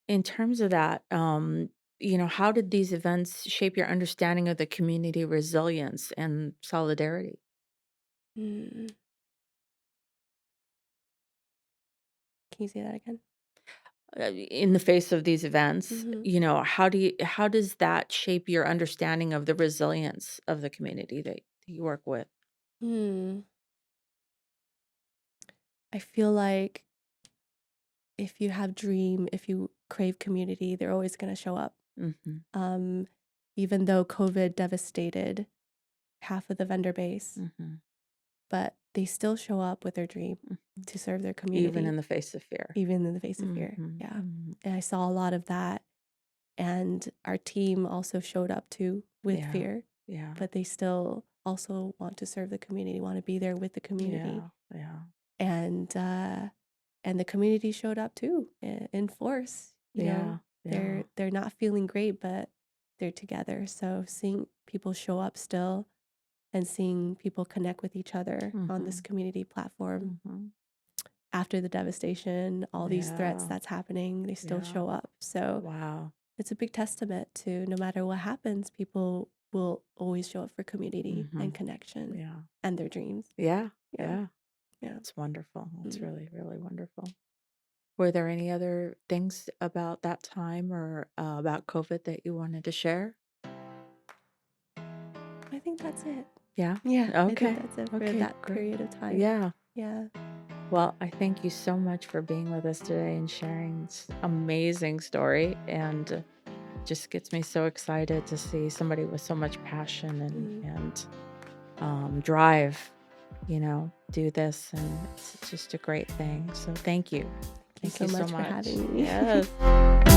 in terms of that, how did these events shape your understanding of the community resilience and solidarity? Mm. Can you say that again? In the face of these events, Mm-hmm. how does that shape your understanding of the resilience of the community that you work with? Hmm. I feel like if you crave community, they're always going to show up. Hmm. Um, even though COVID devastated half of the vendor base, Hmm. but they still show up with their dream Hmm. to serve their Even in community, the face of fear. even in the face of Hmm. fear. Yeah. Hmm. And I saw a lot of that. And our team also showed up too with Yeah. fear, Yeah. but they still also want to serve the community, want to be there with the community. Yeah. Yeah. And the community showed up too in force. Yeah. Yeah. They're not feeling great, but they're together. So seeing people show up still and seeing people connect with each other on this Hmm. community platform Hmm. after the devastation, all these threats Yeah. that's happening, they still Yeah. show up. So Wow. it's a big testament to no matter what happens, people will always show up for community Mm-hmm. and connection Yeah. and their dreams. Yeah. Yeah. Yeah. Yeah. It's wonderful. It's Mm. really, really wonderful. Were there any other things about that time or about COVID that you wanted to share? I think that's it. Yeah. Yeah, I think Okay. that's it for Okay. that Great. period of time. Yeah. Yeah. Well, I thank you so much for being with us today and sharing this amazing story. And just gets me so excited to see somebody with so much passion Mm. and drive, do this. And it's just a great thing. So thank you. Thank you Thank so you so much for much. having me. Yes.